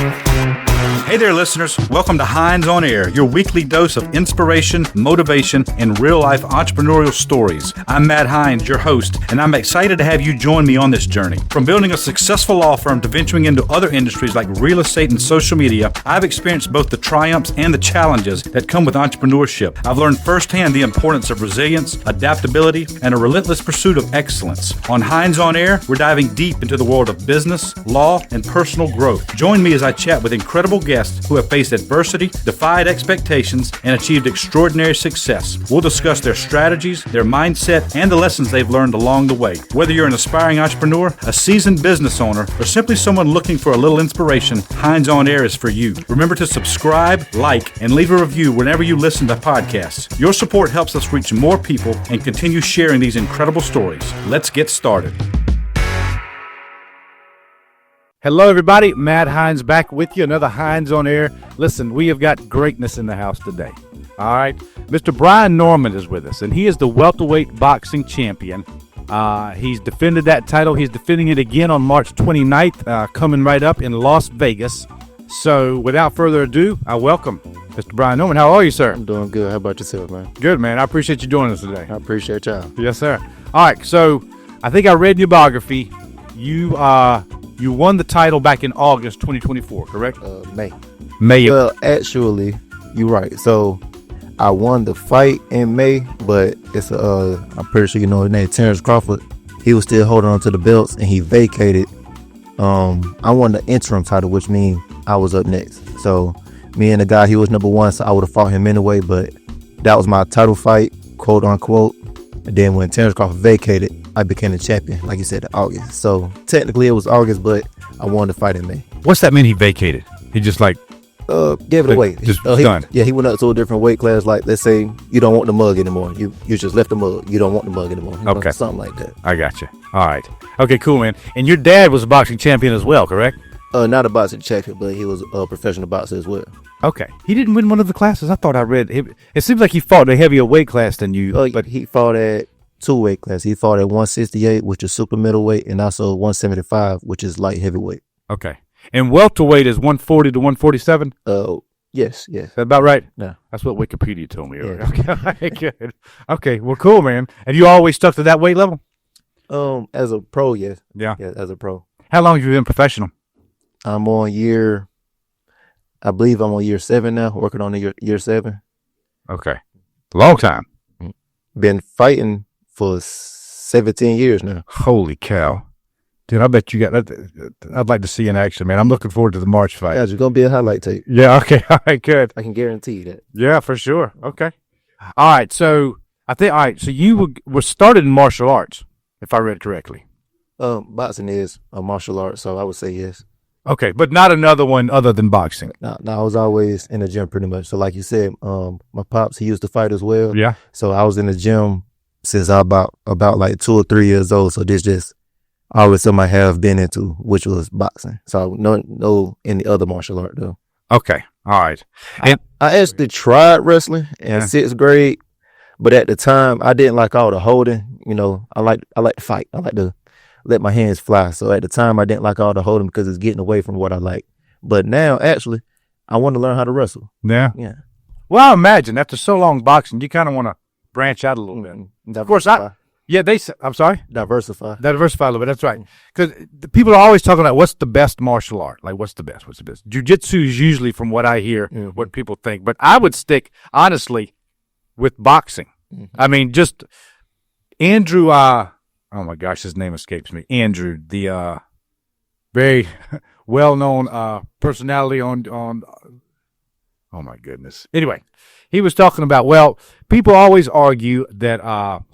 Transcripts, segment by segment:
Hey there, listeners. Welcome to Hines On Air, your weekly dose of inspiration, motivation, and real-life entrepreneurial stories. I'm Matt Hines, your host, and I'm excited to have you join me on this journey. From building a successful law firm to venturing into other industries like real estate and social media, I've experienced both the triumphs and the challenges that come with entrepreneurship. I've learned firsthand the importance of resilience, adaptability, and a relentless pursuit of excellence. On Hines On Air, we're diving deep into the world of business, law, and personal growth. Join me as I chat with incredible guests who have faced adversity, defied expectations, and achieved extraordinary success. We'll discuss their strategies, their mindset, and the lessons they've learned along the way. Whether you're an aspiring entrepreneur, a seasoned business owner, or simply someone looking for a little inspiration, Hines On Air is for you. Remember to subscribe, like, and leave a review whenever you listen to podcasts. Your support helps us reach more people and continue sharing these incredible stories. Let's get started. Hello, everybody. Matt Hines back with you. Another Hines On Air. Listen, we have got greatness in the house today. All right. Mr. Bryant Norman is with us, and he is the welterweight boxing champion. He's defended that title. He's defending it again on March 29th, coming right up in Las Vegas. So, without further ado, I welcome Mr. Bryant Norman. How are you, sir? I'm doing good. How about yourself, man? Good, man. I appreciate you joining us today. I appreciate y'all. Yes, sir. All right. So, I think I read your biography. You won the title back in August 2024, correct? May. Well, actually, you're right. So I won the fight in May, but it's I'm pretty sure you know his name, Terrence Crawford. He was still holding on to the belts, and he vacated. I won the interim title, which means I was up next. So me and the guy, he was number one, so I would have fought him anyway. But that was my title fight, quote unquote. And then when Terrence Crawford vacated, I became the champion, like you said, in August. So technically it was August, but I won the fight in May. What's that mean he vacated? He just like gave it away. Just done. Yeah, he went up to a different weight class. Like, let's say you don't want the mug anymore. You just left the mug. You don't want the mug anymore. Okay. Something like that. I got you. All right. Okay, cool, man. And your dad was a boxing champion as well, correct? Not a boxing champion, but he was a professional boxer as well. Okay. He didn't win one of the classes. I thought I read. It seems like he fought a heavier weight class than you. But he fought at two weight classes. He fought at 168, which is super middleweight, and also 175, which is light heavyweight. Okay. And welterweight is 140 to 147? Yes. Is that about right? No. That's what Wikipedia told me earlier. Yeah. Okay, good. Okay, well, cool, man. And you always stuck to that weight level? As a pro, yes. Yeah, as a pro. How long have you been professional? I believe I'm on year 7 now, working on year 7. Okay. Long time. Been fighting for 17 years now. Holy cow. Dude, I bet you got that. I'd like to see in action, man. I'm looking forward to the March fight. Yeah, it's going to be a highlight tape. Yeah, okay. All right, good. I can guarantee you that. Yeah, for sure. Okay. All right, so so you were started in martial arts, if I read correctly. Boxing is a martial art, so I would say yes. Okay, but not another one other than boxing. No, I was always in the gym pretty much. So like you said, my pops, he used to fight as well. Yeah. So I was in the gym since I about like 2 or 3 years old. So this just always something I have been into, which was boxing. So no any other martial art though. Okay. All right. And I actually tried wrestling in 6th grade, but at the time I didn't like all the holding. You know, I like to fight. I like to let my hands fly. So at the time I didn't like all the holding because it's getting away from what I like. But now actually I want to learn how to wrestle. Yeah. Yeah. Well, I imagine after so long boxing, you kind of want to branch out a little bit. Of course, I'm sorry? Diversify a little bit. That's right. Because people are always talking about what's the best martial art. Like, what's the best? Jiu-jitsu is usually, from what I hear, what people think. But I would stick, honestly, with boxing. Mm-hmm. I mean, just Andrew, oh my gosh, his name escapes me. Andrew, the very well-known personality on oh my goodness. Anyway, he was talking about, well, people always argue that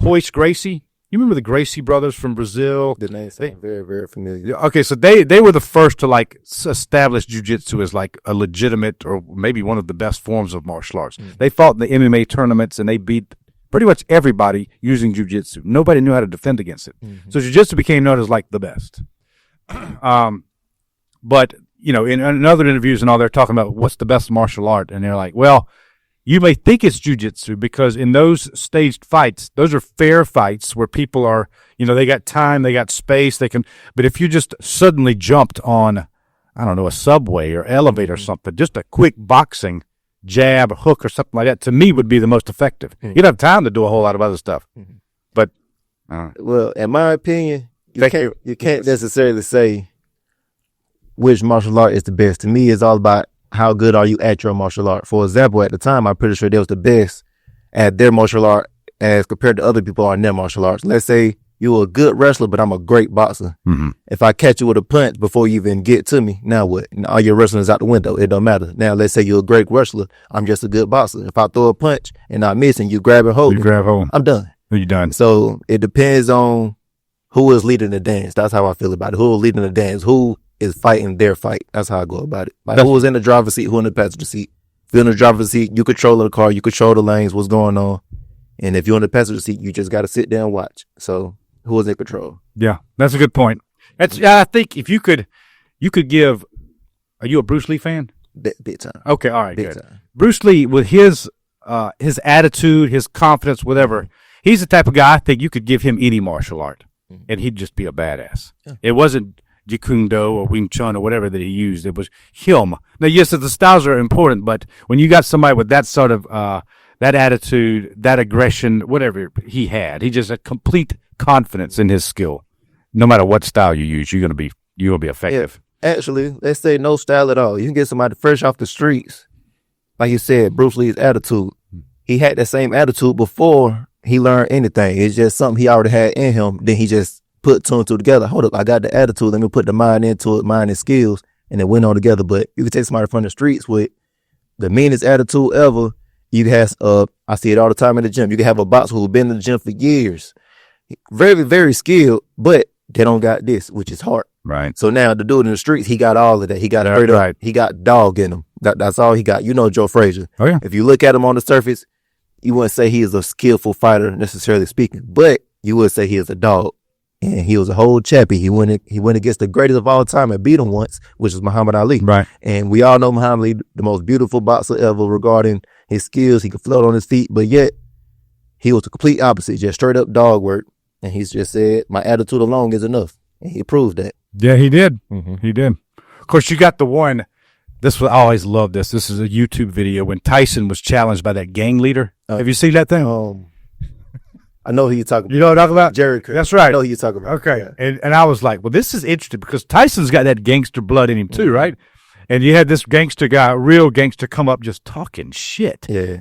Royce Gracie, you remember the Gracie brothers from Brazil? The name sounds very, very familiar. Okay, so they were the first to like establish jiu-jitsu as like a legitimate or maybe one of the best forms of martial arts. Mm-hmm. They fought in the MMA tournaments and they beat pretty much everybody using jiu-jitsu. Nobody knew how to defend against it. Mm-hmm. So jiu-jitsu became known as like the best. But, you know, in other interviews and all, they're talking about what's the best martial art. And they're like, well, you may think it's jiu-jitsu because in those staged fights, those are fair fights where people are, you know, they got time, they got space, they can. But if you just suddenly jumped on I don't know, a subway or elevator or something, just a quick boxing jab, hook, or something like that, to me would be the most effective. You don't have time to do a whole lot of other stuff. But well, in my opinion, you can't necessarily say which martial art is the best. To me, it's all about how good are you at your martial art. For example, at the time, I'm pretty sure they was the best at their martial art as compared to other people in their martial arts. Let's say you're a good wrestler, but I'm a great boxer. If I catch you with a punch before you even get to me, now what? All your wrestling is out the window. It don't matter. Now, let's say you're a great wrestler. I'm just a good boxer. If I throw a punch and I miss and you grab and hold I'm done. You're done. So it depends on who is leading the dance. That's how I feel about it. Who is leading the dance? Who is fighting their fight? That's how I go about it. Like who is in the driver's seat? Who in the passenger seat? If you're in the driver's seat, you control the car. You control the lanes. What's going on? And if you're in the passenger seat, you just got to sit there and watch. So who is in control? Yeah, that's a good point. I think if you could give. Are you a Bruce Lee fan? Big time. Okay, all right, big good. Time. Bruce Lee, with his attitude, his confidence, whatever, he's the type of guy I think you could give him any martial art, and he'd just be a badass. Yeah. It wasn't Jeet Kune Do or Wing Chun or whatever that he used. It was him. Now, yes, the styles are important, but when you got somebody with that sort of that attitude, that aggression, whatever he had, he just had complete confidence in his skill. No matter what style you use, you're gonna be effective. Yeah. Actually, let's say no style at all. You can get somebody fresh off the streets, like you said, Bruce Lee's attitude. He had that same attitude before he learned anything. It's just something he already had in him. Then he just put two and two together. Hold up, I got the attitude. Let me put the mind into it, mind and skills, and it went on together. But you can take somebody from the streets with the meanest attitude ever. You have, I see it all the time in the gym. You can have a boxer who's been in the gym for years, very, very skilled, but they don't got this, which is hard. Right. So now the dude in the streets, he got all of that. He got straight up. Right. He got dog in him. That's all he got. You know Joe Frazier. Oh yeah. If you look at him on the surface, you wouldn't say he is a skillful fighter necessarily speaking, but you would say he is a dog. And he was a whole chappy. He went against the greatest of all time and beat him once, which is Muhammad Ali. Right. And we all know Muhammad Ali, the most beautiful boxer ever regarding his skills. He could float on his feet, but yet he was the complete opposite, just straight up dog work. And he's just said, my attitude alone is enough. And he proved that. Yeah, he did. He did. Of course, you got the one. I always loved this. This is a YouTube video when Tyson was challenged by that gang leader. Have you seen that thing? I know who you're talking about. You know what I'm talking about? Jerry. That's right. I know who you're talking about. Okay. Yeah. And I was like, well, this is interesting because Tyson's got that gangster blood in him too, right? And you had this gangster guy, a real gangster, come up just talking shit. Yeah.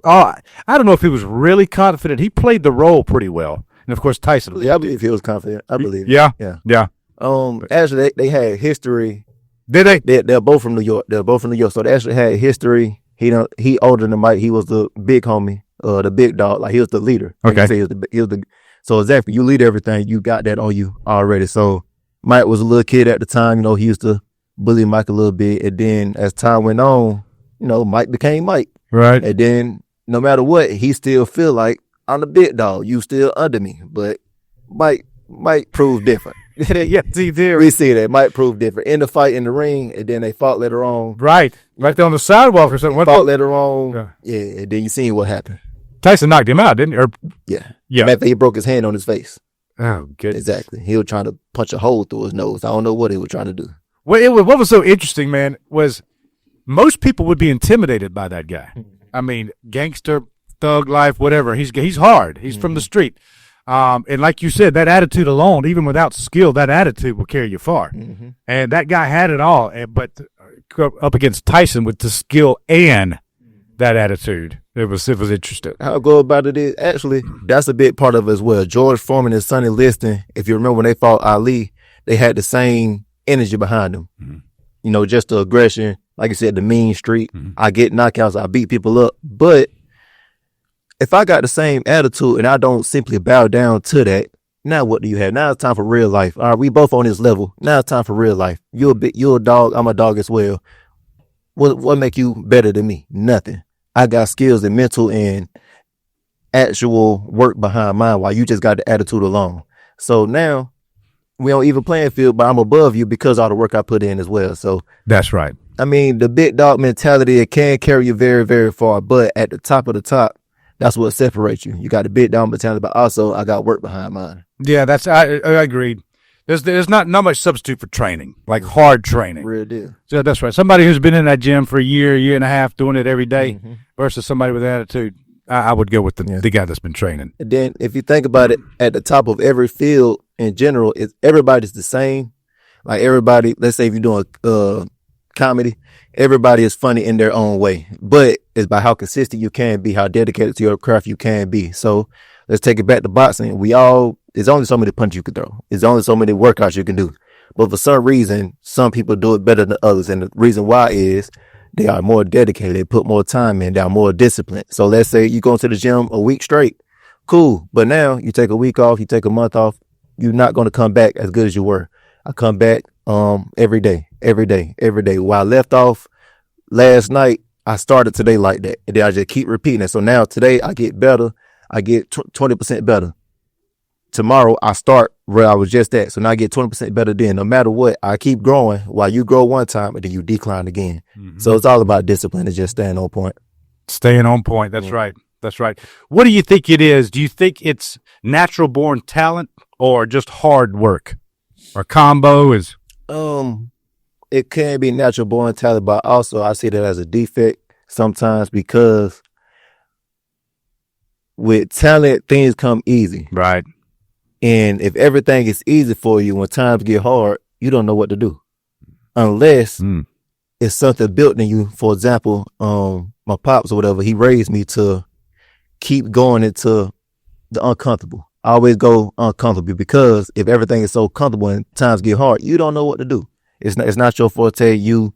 I don't know if he was really confident. He played the role pretty well. And of course, Tyson. Yeah, I believe he was confident. I believe. Yeah. Yeah. Actually, they had history. Did they? They're both from New York. So they actually had history. He older than Mike. He was the big homie, the big dog. Like he was the leader. Like okay. He was the. So exactly, you lead everything. You got that on you already. So Mike was a little kid at the time. He used to bully Mike a little bit, and then as time went on, Mike became Mike. Right. And then no matter what, he still feel like I'm the big dog. You still under me, but Mike proved different. Yes, he did. We see that Mike proved different in the fight in the ring, and then they fought later on. Right there on the sidewalk or something. Fought later on, yeah. And then you seen what happened. Tyson knocked him out, didn't he? Yeah. Matter of fact, he broke his hand on his face. Oh, good. Exactly. He was trying to punch a hole through his nose. I don't know what he was trying to do. Well, what was so interesting, man, was most people would be intimidated by that guy. I mean, gangster, thug life, whatever. He's hard. He's from the street. And like you said, that attitude alone, even without skill, that attitude will carry you far. And that guy had it all, but up against Tyson with the skill and that attitude, it was interesting. How I go about it is, actually, that's a big part of it as well. George Foreman and Sonny Liston, if you remember when they fought Ali, they had the same energy behind them. Just the aggression, like you said, the mean streak. I get knockouts, I beat people up, but if I got the same attitude and I don't simply bow down to that, now what do you have? Now it's time for real life. All right, we both on this level. Now it's time for real life. You're a dog. I'm a dog as well. What make you better than me? Nothing. I got skills and mental and actual work behind mine while you just got the attitude alone. So now we on even playing field, but I'm above you because of all the work I put in as well. So that's right. I mean, the big dog mentality, it can carry you very, very far, but at the top of the top, that's what separates you. You got the big dog mentality, but also I got work behind mine. Yeah, I agreed. There's not much substitute for training, like hard training. Real deal. So that's right. Somebody who's been in that gym for a year and a half, doing it every day, versus somebody with attitude. I would go with the guy that's been training. And then if you think about it, at the top of every field in general, everybody's the same. Like everybody, let's say if you're doing comedy, everybody is funny in their own way, but it's by how consistent you can be, how dedicated to your craft you can be. So let's take it back to boxing. There's only so many punches you can throw. There's only so many workouts you can do. But for some reason, some people do it better than others. And the reason why is they are more dedicated. They put more time in. They're more disciplined. So let's say you go to the gym a week straight. Cool. But now you take a week off, you take a month off. You're not going to come back as good as you were. I come back every day. While I left off last night, I started today like that. And then I just keep repeating it. So now today I get better. I get 20% better. Tomorrow I start where I was just at. So now I get 20% better then. No matter what, I keep growing while you grow one time and then you decline again. So it's all about discipline and just staying on point. Staying on point. That's right. That's right. What do you think it is? Do you think it's natural born talent or just hard work? Or combo is? It can be natural born talent, but also I see that as a defect sometimes because with talent, things come easy. Right. And if everything is easy for you, when times get hard, you don't know what to do. Unless it's something built in you. For example, my pops or whatever, he raised me to keep going into the uncomfortable. I always go uncomfortable because if everything is so comfortable and times get hard, you don't know what to do. It's not your forte. You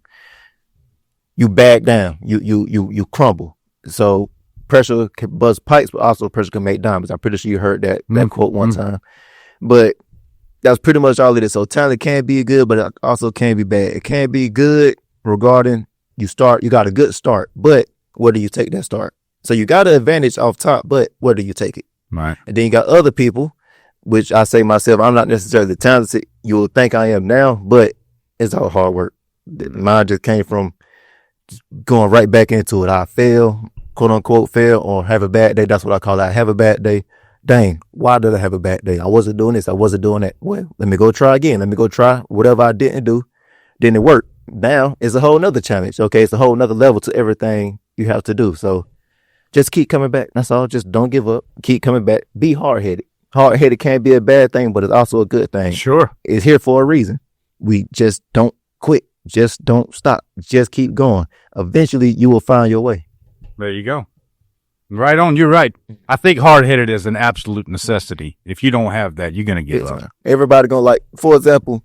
back down. You crumble. So pressure can bust pipes, but also pressure can make diamonds. I'm pretty sure you heard that quote one time. But that's pretty much all it is. So talent can be good, but it also can be bad. It can be good regarding you got a good start, but where do you take that start? So you got an advantage off top, but where do you take it? Right. And then you got other people, which I say myself, I'm not necessarily talented. You will think I am now, but it's all hard work. Mine just came from going right back into it. I fail, quote unquote fail, or have a bad day. That's what I call it. I have a bad day. Dang, why did I have a bad day? I wasn't doing this. I wasn't doing that. Well, let me go try again. Let me go try whatever I didn't do. Didn't work. Now it's a whole nother challenge. Okay. It's a whole nother level to everything you have to do. So just keep coming back. That's all. Just don't give up. Keep coming back. Be hard-headed. Hard-headed can't be a bad thing, but it's also a good thing. Sure. It's here for a reason. We just don't quit. Just don't stop. Just keep going. Eventually, you will find your way. There you go. Right on. You're right. I think hard-headed is an absolute necessity. If you don't have that, you're going to get lost. Everybody going to like, for example,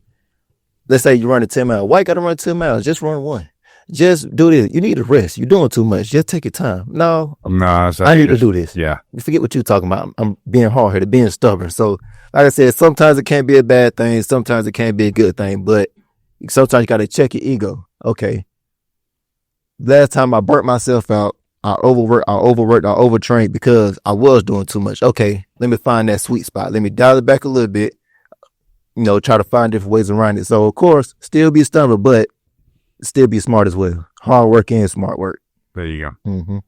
let's say you run a 10 miles. Why you got to run 10 miles? Just run one. Just do this. You need to rest. You're doing too much. Just take your time. No, I need to do this. Yeah. You forget what you're talking about. I'm being hard-headed, being stubborn. So, like I said, sometimes it can be a bad thing. Sometimes it can be a good thing. But sometimes you got to check your ego. Okay. Last time I burnt myself out, I overworked, I overtrained because I was doing too much. Okay. Let me find that sweet spot. Let me dial it back a little bit. Try to find different ways around it. So, of course, still be stubborn, but still be smart as well. Hard work and smart work. There you go. All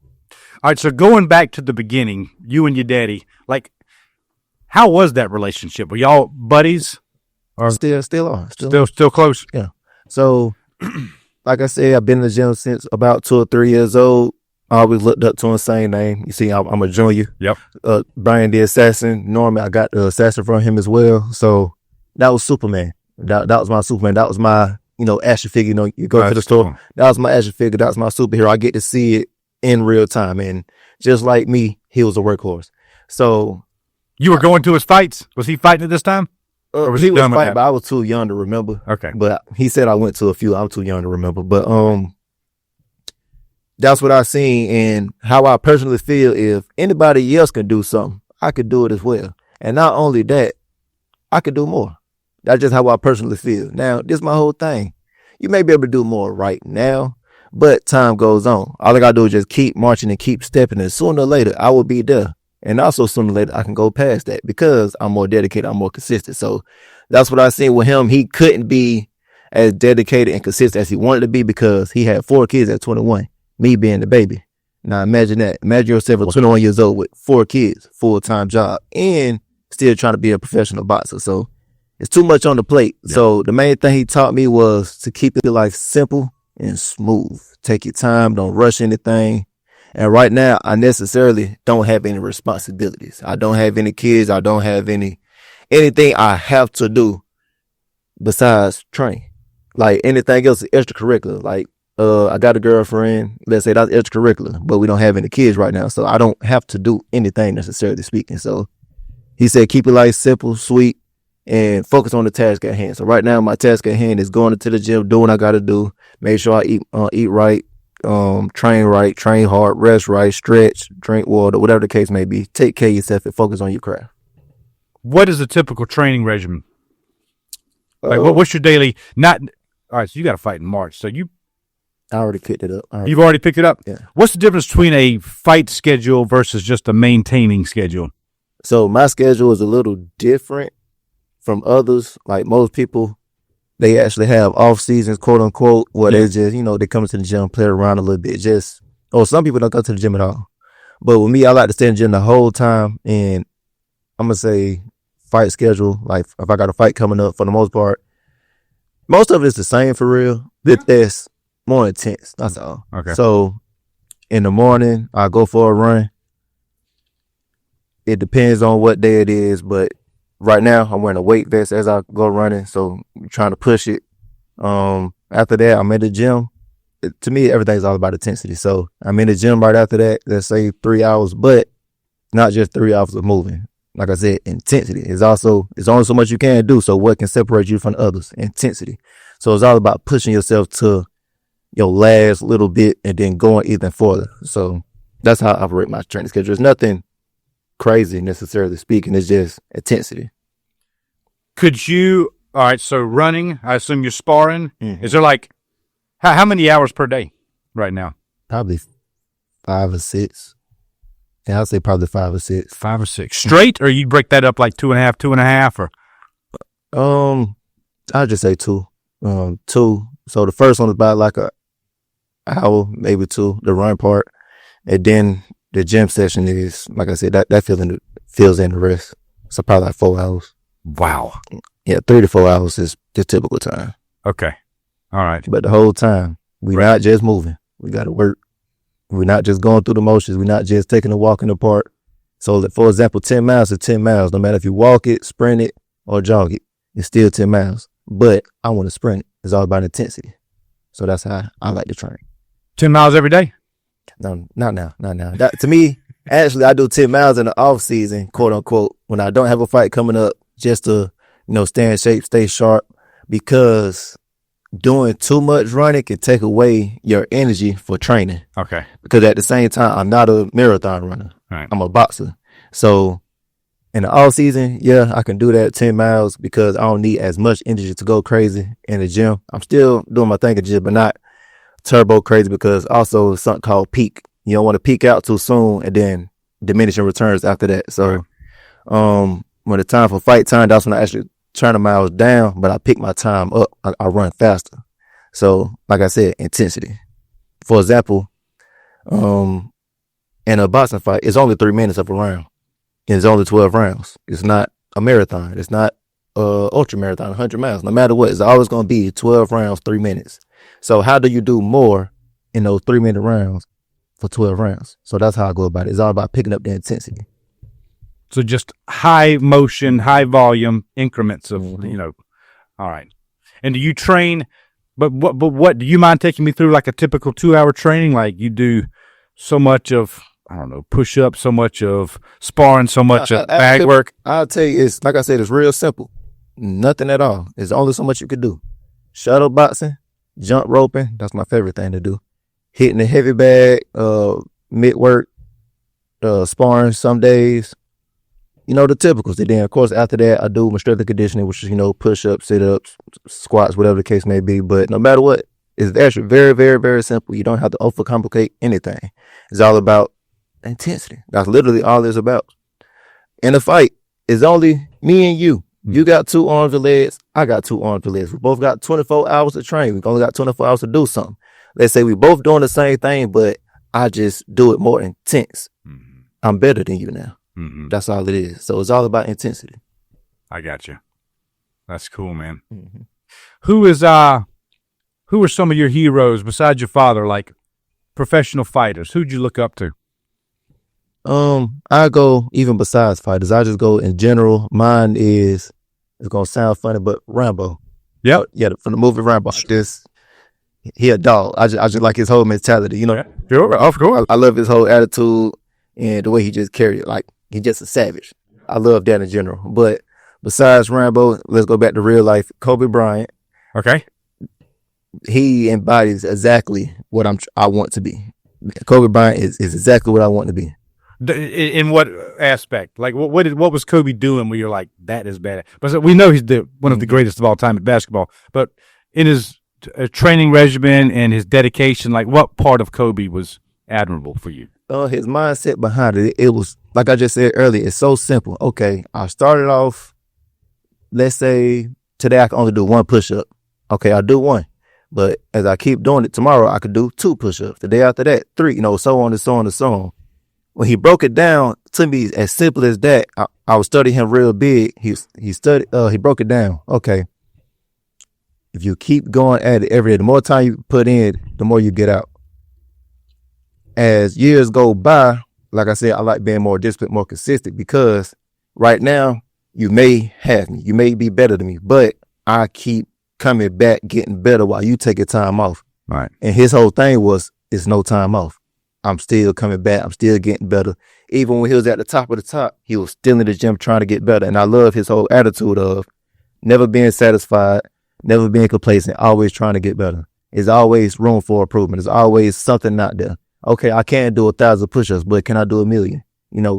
right. So going back to the beginning, you and your daddy, like, how was that relationship? Were y'all buddies? Or still close? Yeah. So, like I said, I've been in the gym since about 2 or 3 years old. I always looked up to him, same name. You see, I'm a junior. Yep. Bryant the assassin. Normally, I got the assassin from him as well. So that was Superman. That was my Superman. That was my action figure. You go to the store. Cool. That was my action figure. That was my superhero. I get to see it in real time. And just like me, he was a workhorse. So you were going to his fights? Was he fighting at this time? Or was he was fighting, but I was too young to remember. Okay. But he said I went to a few. I'm too young to remember. But that's what I seen, and how I personally feel. If anybody else can do something, I could do it as well. And not only that, I could do more. That's just how I personally feel. Now, this is my whole thing. You may be able to do more right now, but time goes on. All I got to do is just keep marching and keep stepping, and sooner or later, I will be there. And also, sooner or later, I can go past that because I'm more dedicated, I'm more consistent. So that's what I seen with him. He couldn't be as dedicated and consistent as he wanted to be because he had 4 kids at 21, me being the baby. Now, imagine that. Imagine yourself at 21 years old with 4 kids, full-time job, and still trying to be a professional boxer. So it's too much on the plate. Yeah. So the main thing he taught me was to keep your life simple and smooth. Take your time. Don't rush anything. And right now, I necessarily don't have any responsibilities. I don't have any kids. I don't have anything I have to do besides train. Like anything else is extracurricular. Like, I got a girlfriend. Let's say that's extracurricular, but we don't have any kids right now. So I don't have to do anything necessarily speaking. So he said, keep your life simple, sweet, and focus on the task at hand. So right now, my task at hand is going into the gym, doing what I got to do, make sure I eat right, train hard, rest right, stretch, drink water, whatever the case may be. Take care of yourself and focus on your craft. What is a typical training regimen? Like, what's your daily? All right, so you got to fight in March. So I already picked it up. You've already picked it up? Yeah. What's the difference between a fight schedule versus just a maintaining schedule? So my schedule is a little different from others. Like most people, they actually have off seasons, quote unquote, where they just, they come to the gym, play around a little bit. Some people don't go to the gym at all. But with me, I like to stay in the gym the whole time. And I'm going to say fight schedule. Like if I got a fight coming up, for the most part, most of it is the same for real. That's more intense. That's all. Okay. So in the morning, I go for a run. It depends on what day it is, but right now I'm wearing a weight vest as I go running, so I'm trying to push it. After that, I'm in the gym. To me, everything's all about intensity. So I'm in the gym right after that. Let's say 3 hours, but not just 3 hours of moving. Like I said, intensity is also, it's only so much you can do. So what can separate you from others? Intensity. So it's all about pushing yourself to your last little bit and then going even further. So that's how I operate my training schedule. It's nothing crazy necessarily speaking. It's just intensity. All right, so running, I assume you're sparring. Mm-hmm. Is there like, how many hours per day right now? Probably 5 or 6. Yeah, I'll say probably 5 or 6. 5 or 6. Straight, or you break that up like 2.5, or? I'll just say 2. 2. So the first one is about like a hour, maybe 2, the run part. And then the gym session is, like I said, that fills in the rest. So probably like 4 hours. Wow. Yeah, 3 to 4 hours is the typical time. Okay. All right. But the whole time, we're not just moving. We got to work. We're not just going through the motions. We're not just taking a walk in the park. So, for example, 10 miles is 10 miles. No matter if you walk it, sprint it, or jog it, it's still 10 miles. But I want to sprint it. It's all about intensity. So that's how I like to train. 10 miles every day? No, not now. To me, actually, I do 10 miles in the off season, quote unquote, when I don't have a fight coming up, just to, stay in shape, stay sharp, because doing too much running can take away your energy for training. Okay. Because at the same time, I'm not a marathon runner. Right. I'm a boxer. So in the off season, yeah, I can do that 10 miles because I don't need as much energy to go crazy in the gym. I'm still doing my thing in the gym, but not turbo crazy, because also something called peak. You don't want to peak out too soon and then diminishing returns after that. So, when the time for fight time, that's when I actually turn the miles down, but I pick my time up. I run faster. So, like I said, intensity. For example, in a boxing fight, it's only 3 minutes of a round. And it's only 12 rounds. It's not a marathon. It's not ultra marathon, 100 miles. No matter what, it's always going to be 12 rounds, 3 minutes. So how do you do more in those 3-minute rounds for 12 rounds? So that's how I go about it. It's all about picking up the intensity. So just high motion, high volume increments of, all right. And do you train, but what, do you mind taking me through like a typical 2-hour training? Like you do so much of, push-ups, so much of sparring, so much of bag work? I'll tell you, it's, like I said, it's real simple. Nothing at all. There's only so much you could do. Shuttle boxing, jump roping, that's my favorite thing to do. Hitting the heavy bag, mid-work, sparring some days. The typicals. And then, of course, after that, I do my strength and conditioning, which is, push-ups, sit-ups, squats, whatever the case may be. But no matter what, it's actually very, very, very simple. You don't have to overcomplicate anything. It's all about intensity. That's literally all it's about. In a fight, it's only me and you. You got 2 arms and legs. I got 2 arms and legs. We both got 24 hours to train. We only got 24 hours to do something. Let's say we both doing the same thing, but I just do it more intense. Mm-hmm. I'm better than you now. Mm-hmm. That's all it is. So it's all about intensity. I got you. That's cool, man. Mm-hmm. Who are some of your heroes besides your father, like professional fighters? Who'd you look up to? I go even besides fighters. I just go in general. Mine is, it's gonna sound funny, but Rambo. Yep. Yeah, from the movie Rambo. He a dog. I just like his whole mentality. You know, Yeah, sure, of course. I love his whole attitude and the way he just carried it. Like, he's just a savage. I love that in general. But besides Rambo, let's go back to real life. Kobe Bryant. Okay. He embodies exactly what I want to be. Kobe Bryant is exactly what I want to be. In what aspect? Like, what was Kobe doing where you're like, that is bad? But we know he's one of the greatest of all time at basketball. But in his training regimen and his dedication, like, what part of Kobe was admirable for you? His mindset behind it, it was, like I just said earlier, it's so simple. Okay, I started off, let's say today I can only do one push-up. Okay, I'll do one. But as I keep doing it, tomorrow I could do 2 push-ups. The day after that, 3, so on and so on and so on. When he broke it down to me as simple as that, I was studying him real big. He broke it down. Okay, if you keep going at it every day, the more time you put in, the more you get out. As years go by, like I said, I like being more disciplined, more consistent, because right now you may have me, you may be better than me, but I keep coming back, getting better while you take your time off. Right. And his whole thing was, it's no time off. I'm still coming back. I'm still getting better. Even when he was at the top of the top, he was still in the gym trying to get better. And I love his whole attitude of never being satisfied, never being complacent, always trying to get better. There's always room for improvement. There's always something out there. Okay, I can't do 1,000 push-ups, but can I do 1,000,000?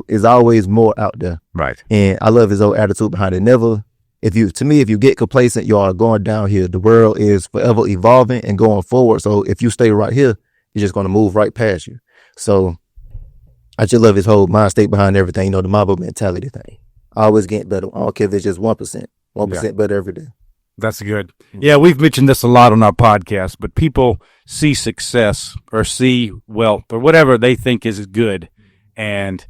There's always more out there. Right. And I love his whole attitude behind it. Never, if you get complacent, you are going down here. The world is forever evolving and going forward. So if you stay right here, you're just going to move right past you. So I just love his whole mind state behind everything, the Mamba mentality thing. Always getting better. I don't care if it's just 1%. 1% better every day. That's good. Yeah, we've mentioned this a lot on our podcast, but people see success or see wealth or whatever they think is good, and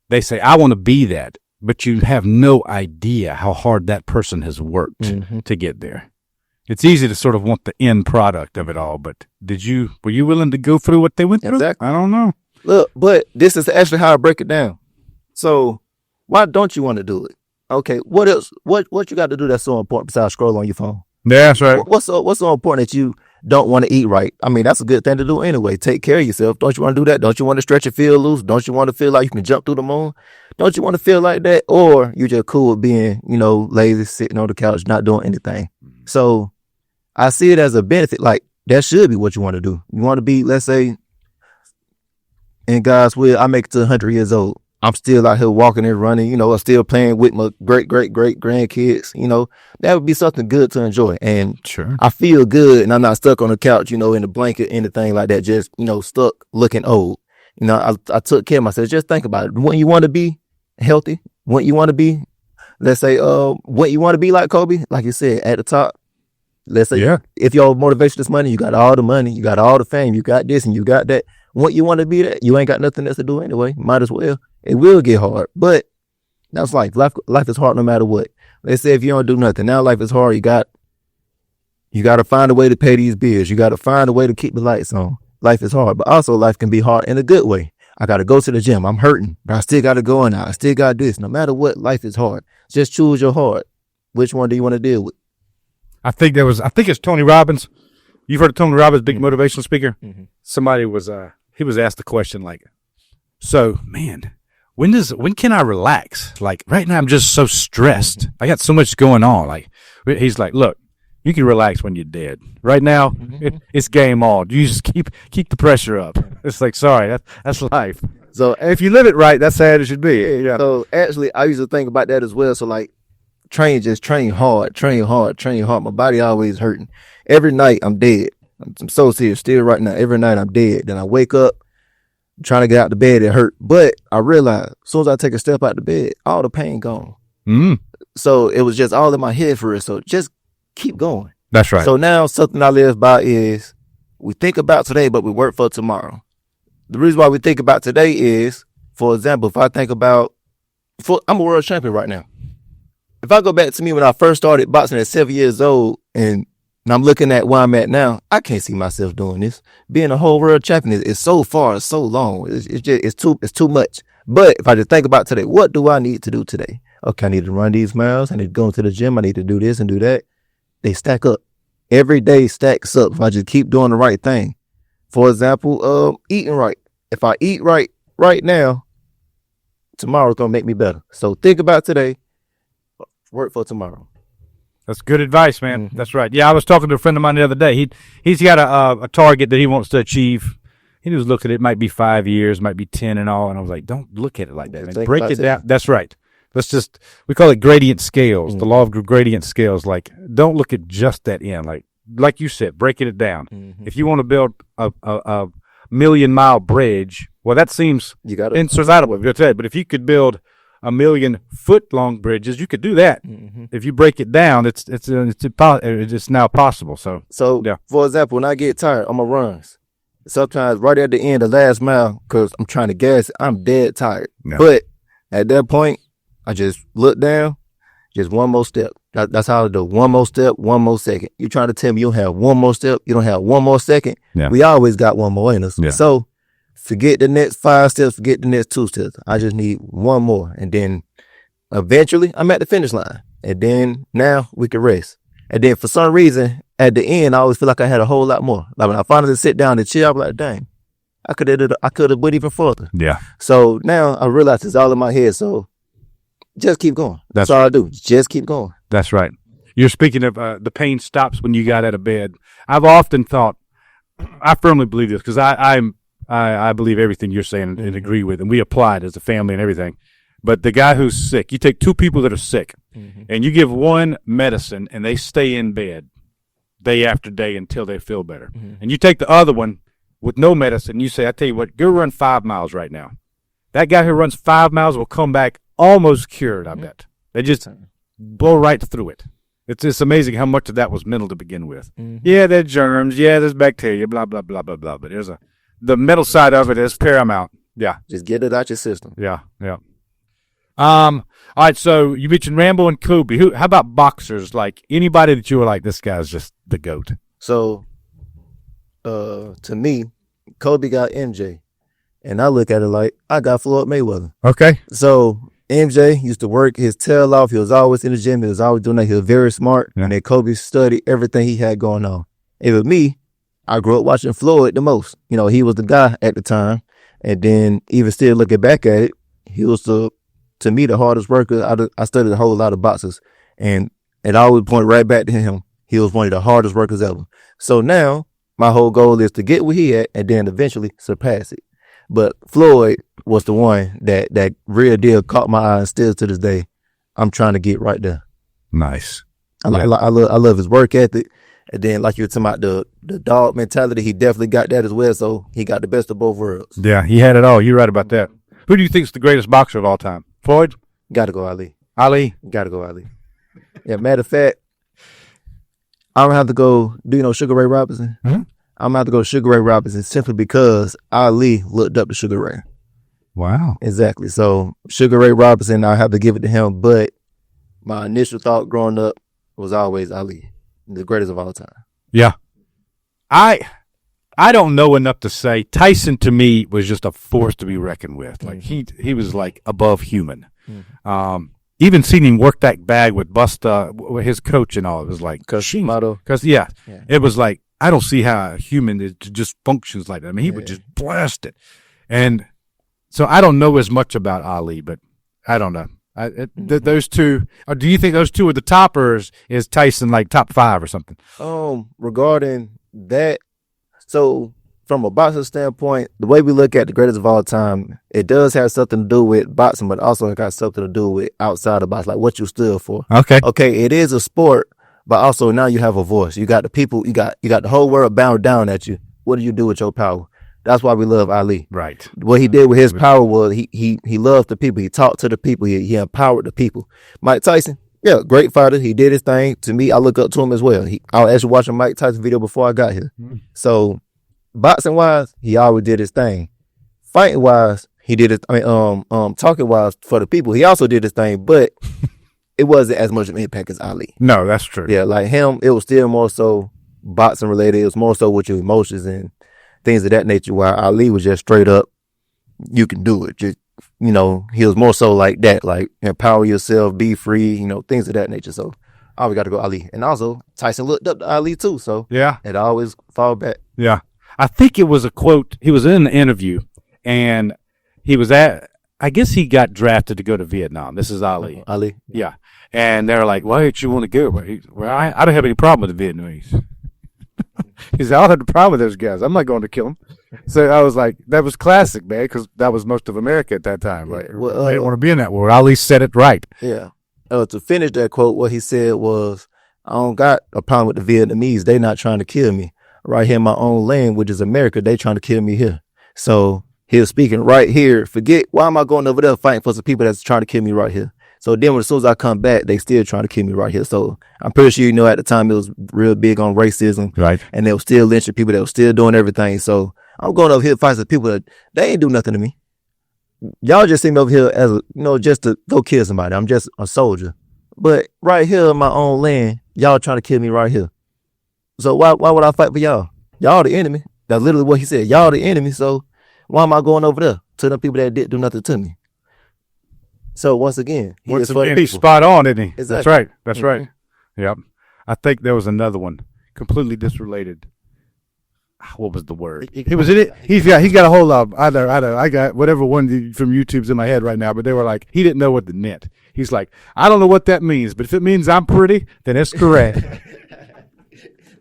they say, I want to be that, but you have no idea how hard that person has worked to get there. It's easy to sort of want the end product of it all, but were you willing to go through what they went through? Exactly. I don't know. Look, but this is actually how I break it down. So why don't you want to do it? Okay, what else? What you got to do that's so important besides scroll on your phone? Yeah, that's right. What's so important that you don't want to eat right? I mean, that's a good thing to do anyway. Take care of yourself. Don't you want to do that? Don't you want to stretch and feel loose? Don't you want to feel like you can jump through the moon? Don't you want to feel like that? Or you just cool with being, lazy, sitting on the couch, not doing anything? So I see it as a benefit. Like, that should be what you want to do. You want to be, let's say, in God's will, I make it to 100 years old. I'm still out here walking and running, I'm still playing with my great grandkids, that would be something good to enjoy. And sure, I feel good and I'm not stuck on the couch, in a blanket, anything like that, just, stuck looking old. I took care of myself. Just think about it. When you want to be healthy, when you want to be, let's say, what you want to be like Kobe, like you said, at the top. Let's say, if your motivation is money, you got all the money, you got all the fame, you got this and you got that. What you want to be that, you ain't got nothing else to do anyway. Might as well. It will get hard, but that's life. Life is hard no matter what. Let's say if you don't do nothing, now life is hard. You got to find a way to pay these bills. You got to find a way to keep the lights on. Life is hard, but also life can be hard in a good way. I got to go to the gym. I'm hurting, but I still got to go in now. I still got this. No matter what, life is hard. Just choose your heart. Which one do you want to deal with? I think it's Tony Robbins. You've heard of Tony Robbins, big motivational speaker. Mm-hmm. Somebody was he was asked the question like, so man, when can I relax? Like right now I'm just so stressed. I got so much going on. Like he's like, look, you can relax when you're dead. Right now it's game on. You just keep the pressure up. It's like, sorry, that's life. So if you live it right, that's how it should be. Yeah. So actually I used to think about that as well. So like, train hard. My body always hurting. Every night I'm dead. I'm so serious. Still right now. Every night I'm dead. Then I wake up trying to get out the bed. It hurt. But I realized as soon as I take a step out the bed, all the pain gone. So it was just all in my head for it. So just keep going. That's right. So now something I live by is we think about today, but we work for tomorrow. The reason why we think about today is, for example, if I think about, I'm a world champion right now. if I go back to me when I first started boxing at 7 years old, and I'm looking at where I'm at now, I can't see myself doing this. Being a whole world champion is so far, it's so long. It's too much. But if I just think about today, what do I need to do today? Okay, I need to run these miles. I need to go into the gym. I need to do this and do that. They stack up. Every day stacks up if I just keep doing the right thing. For example, eating right. If I eat right now, tomorrow's going to make me better. So think about today, work for tomorrow. That's good advice, man. Mm-hmm. That's right. Yeah, I was talking to a friend of mine the other day. He's got a target that he wants to achieve. He was looking at it, might be 5 years, might be 10 and all. And I was like, don't look at it like that, man. Break it down. That's right. We call it gradient scales, the law of gradient scales. Like, don't look at just that end. Like you said, breaking it down. Mm-hmm. If you want to build a million-mile bridge, well, that seems insurmountable. But if you could build 1,000,000-foot-long bridges, you could do that. Mm-hmm. If you break it down, it's now possible. So yeah. For example, when I get tired on my runs, sometimes right at the end, the last mile, because I'm trying to gas, I'm dead tired. Yeah. But at that point, I just look down, just one more step. That's how I do. One more step, one more second. You're trying to tell me you don't have one more step, you don't have one more second. Yeah. We always got one more in us. Yeah. So forget the next 5 steps, forget the next 2 steps. I just need one more. And then eventually I'm at the finish line. And then now we can rest. And then for some reason, at the end, I always feel like I had a whole lot more. Like when I finally sit down and chill, I'm like, dang, I could have went even further. Yeah. So now I realize it's all in my head. So just keep going. That's all I do. Just keep going. That's right. You're speaking of the pain stops when you got out of bed. I've often thought, I firmly believe this because I believe everything you're saying and agree with, and we apply it as a family and everything. But the guy who's sick, you take 2 people that are sick, and you give one medicine, and they stay in bed day after day until they feel better. And you take the other one with no medicine, you say, I tell you what, go run 5 miles right now. That guy who runs 5 miles will come back almost cured, I bet. They just blow right through it. It's amazing how much of that was mental to begin with. Yeah, there's germs. Yeah, there's bacteria, blah, blah, blah, blah, blah. But the mental side of it is paramount. Yeah. Just get it out your system. Yeah, yeah. All right, so you mentioned Rambo and Kobe. How about boxers? Like anybody that you were like, this guy's just the GOAT? So, to me, Kobe got MJ. And I look at it like, I got Floyd Mayweather. Okay. So, MJ used to work his tail off. He was always in the gym. He was always doing that. He was very smart. Yeah. And then Kobe studied everything he had going on. And with me, I grew up watching Floyd the most. You know, he was the guy at the time. And then even still looking back at it, he was to me the hardest worker. I studied a whole lot of boxers. And it always pointed right back to him. He was one of the hardest workers ever. So now my whole goal is to get where he at and then eventually surpass it. But Floyd was the one that real deal caught my eye, and still to this day, I'm trying to get right there. Nice. I love his work ethic. And then like you were talking about the dog mentality, he definitely got that as well. So he got the best of both worlds. Yeah, he had it all. You're right about that. Who do you think is the greatest boxer of all time? Floyd? Got to go Ali. Ali? Got to go Ali. Yeah, matter of fact, I'm going to have to go, do you know Sugar Ray Robinson? Mm-hmm. I'm going to have to go Sugar Ray Robinson simply because Ali looked up to Sugar Ray. Wow. Exactly. So Sugar Ray Robinson, I have to give it to him. But my initial thought growing up was always Ali, the greatest of all time. Yeah. I don't know enough to say. Tyson to me was just a force to be reckoned with. Like he was like above human. Mm-hmm. Even seeing him work that bag with Busta, his coach and all, it was like, yeah, it was like, I don't see how a human just functions like that. I mean, he would just blast it. And so I don't know as much about Ali, but I don't know. Those two, or do you think those two are the top, or is Tyson like top 5 or something? Regarding that, so from a boxing standpoint, the way we look at the greatest of all time, it does have something to do with boxing, but also it got something to do with outside of boxing, like what you stood for. Okay, it is a sport, but also now you have a voice. You got the people, you got the whole world bound down at you. What do you do with your power? That's why we love Ali. Right. What he did with his power was he loved the people. He talked to the people. He empowered the people. Mike Tyson, yeah, great fighter. He did his thing. To me, I look up to him as well. I was actually watching Mike Tyson video before I got here. Mm-hmm. So boxing wise, he always did his thing. Fighting wise, he did it. Talking wise for the people, he also did his thing. But it wasn't as much of an impact as Ali. No, that's true. Yeah, like him, it was still more so boxing related. It was more so with your emotions and things of that nature. While Ali was just straight up, you can do it. Just, you know, he was more so like that, like empower yourself, be free, you know, things of that nature. So I always got to go Ali. And also Tyson looked up to Ali too. So yeah, it always fall back. Yeah. I think it was a quote. He was in an interview and he was I guess he got drafted to go to Vietnam. This is Ali. Ali. Yeah. And they're like, why don't you want to go? Well, I don't have any problem with the Vietnamese. He said, I don't have a problem with those guys. I'm not going to kill them. So I was like, that was classic, man, because that was most of America at that time. Right? Well, they didn't want to be in that war. Ali said it right. Yeah. To finish that quote, what he said was, I don't got a problem with the Vietnamese. They not trying to kill me. Right here in my own land, which is America, they trying to kill me here. So he was speaking right here. Forget, why am I going over there fighting for some people that's trying to kill me right here? So then as soon as I come back, they still trying to kill me right here. So I'm pretty sure, you know, at the time it was real big on racism. Right. And they were still lynching people that were still doing everything. So I'm going over here to fight some people that they ain't do nothing to me. Y'all just see me over here as, you know, just to go kill somebody. I'm just a soldier. But right here in my own land, y'all trying to kill me right here. So why would I fight for y'all? Y'all the enemy. That's literally what he said. Y'all the enemy. So why am I going over there to the people that didn't do nothing to me? So once again, he's spot on, isn't he? Exactly. That's right. That's right. Yep. I think there was another one completely disrelated. What was the word? He was in it. He's got a whole lot. I got whatever one from YouTube's in my head right now, but they were like, he didn't know what it meant. He's like, I don't know what that means, but if it means I'm pretty, then it's correct.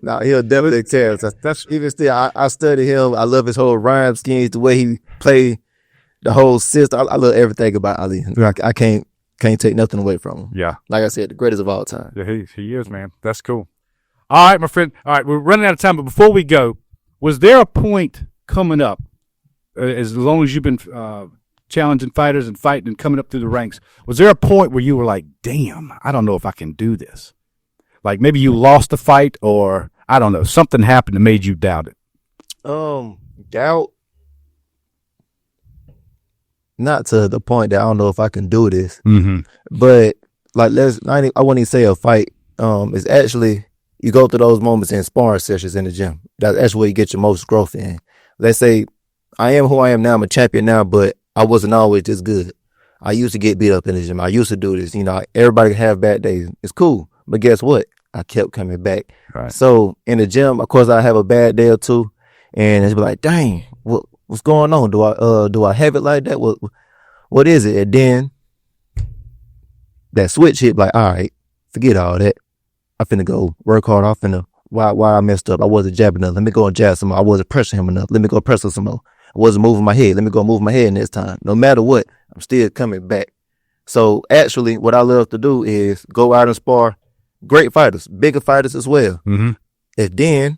No, he'll definitely tell. That's even still. I study him. I love his whole rhyme schemes, the way he played the whole system. I love everything about Ali. I can't take nothing away from him. Yeah, like I said, the greatest of all time. Yeah, he is, man. That's cool. All right, my friend. All right, we're running out of time, but before we go, was there a point coming up, as long as you've been challenging fighters and fighting and coming up through the ranks, was there a point where you were like, damn, I don't know if I can do this? Like maybe you lost a fight, or I don't know, something happened that made you doubt it. Doubt? Not to the point that I don't know if I can do this. Mm-hmm. But like, I wouldn't even say a fight. It's actually, you go through those moments in sparring sessions in the gym. That's actually where you get your most growth in. Let's say I am who I am now. I'm a champion now, but I wasn't always this good. I used to get beat up in the gym. I used to do this. You know, everybody can have bad days. It's cool. But guess what? I kept coming back. Right. So in the gym, of course, I have a bad day or two, and it's like, dang, what's going on? Do I have it like that? What is it? And then that switch hit. Like, all right, forget all that. I finna go work hard. Why I messed up? I wasn't jabbing enough. Let me go and jab some more. I wasn't pressing him enough. Let me go press him some more. I wasn't moving my head. Let me go move my head next time. No matter what, I'm still coming back. So actually, what I love to do is go out and spar great fighters, bigger fighters as well. Mm-hmm.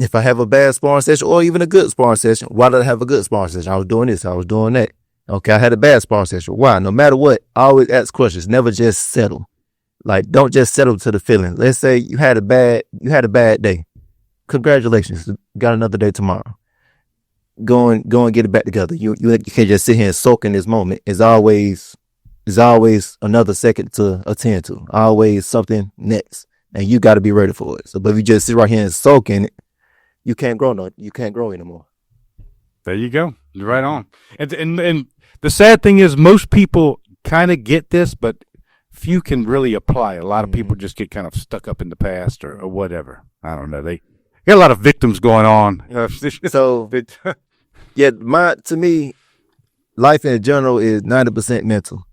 If I have a bad sparring session or even a good sparring session, why did I have a good sparring session? I was doing this, I was doing that. Okay, I had a bad sparring session. Why? No matter what, I always ask questions. Never just settle. Like, don't just settle to the feeling. Let's say you had a bad day. Congratulations, you got another day tomorrow. Go and get it back together. You can't just sit here and soak in this moment. There's always another second to attend to. Always something next, and you got to be ready for it. So, but if you just sit right here and soak in it, you can't grow anymore. There you go. You're right on. And the sad thing is, most people kind of get this, but few can really apply. A lot of people just get kind of stuck up in the past or whatever. I don't know. They got a lot of victims going on. So, yeah, to me, life in general is 90% mental.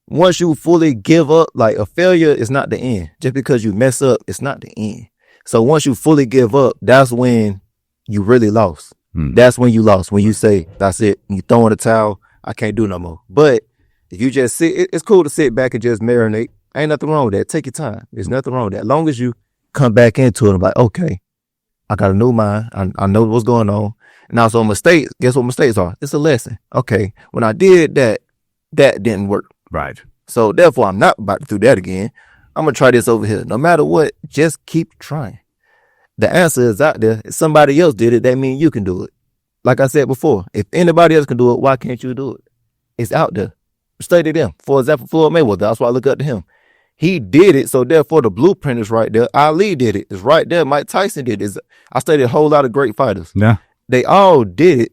Once you fully give up, like, a failure is not the end. Just because you mess up, it's not the end. So once you fully give up, that's when you really lost. That's when you lost. When you say, that's it. You throw in the towel, I can't do no more. But if you just sit, it's cool to sit back and just marinate. Ain't nothing wrong with that. Take your time. There's nothing wrong with that. As long as you come back into it, I'm like, okay, I got a new mind. I know what's going on. And also mistakes, guess what mistakes are? It's a lesson. Okay, when I did that didn't work. Right. So therefore, I'm not about to do that again. I'm going to try this over here. No matter what, just keep trying. The answer is out there. If somebody else did it, that means you can do it. Like I said before, if anybody else can do it, why can't you do it? It's out there. study them. For example, Floyd Mayweather, that's why I look up to him. He did it, so therefore the blueprint is right there. Ali did it. It's right there. Mike Tyson did it. I studied a whole lot of great fighters. Yeah. They all did it.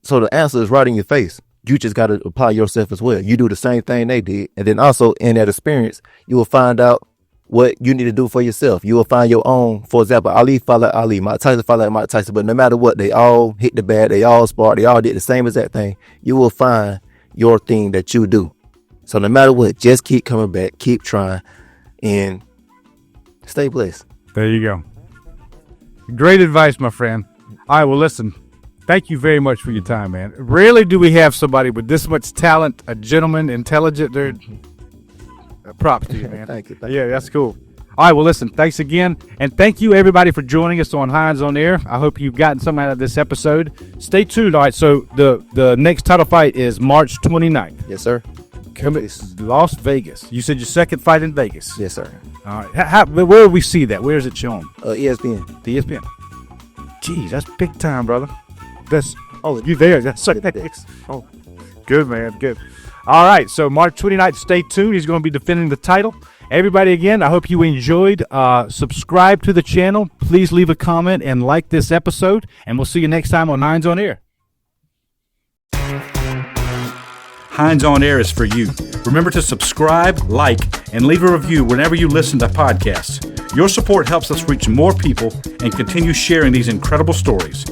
So the answer is right in your face. You just got to apply yourself as well. You do the same thing they did. And then also in that experience, you will find out what you need to do for yourself. You will find your own. For example, Ali fought like Ali. Mike Tyson fought like Mike Tyson. But no matter what, they all hit the bag. They all sparred. They all did the same exact thing. You will find your thing that you do. So no matter what, just keep coming back, keep trying, and stay blessed. There you go. Great advice, my friend. All right, well, listen, thank you very much for your time, man. Rarely do we have somebody with this much talent, a gentleman, intelligent. Props to you, man. Thank you. Yeah, that's cool. All right, well, listen, thanks again. And thank you, everybody, for joining us on Hines On Air. I hope you've gotten something out of this episode. Stay tuned. All right, so the next title fight is March 29th. Yes, sir. Las Vegas. You said your second fight in Vegas. Yes, sir. All right. Where do we see that? Where is it shown? ESPN. The ESPN. Jeez, that's big time, brother. You there? That's Oh, good, man. Good. All right. So March 29th, stay tuned. He's going to be defending the title. Everybody, again, I hope you enjoyed. Subscribe to the channel. Please leave a comment and like this episode. And we'll see you next time on Hines On Air. Hines On Air is for you. Remember to subscribe, like, and leave a review whenever you listen to podcasts. Your support helps us reach more people and continue sharing these incredible stories.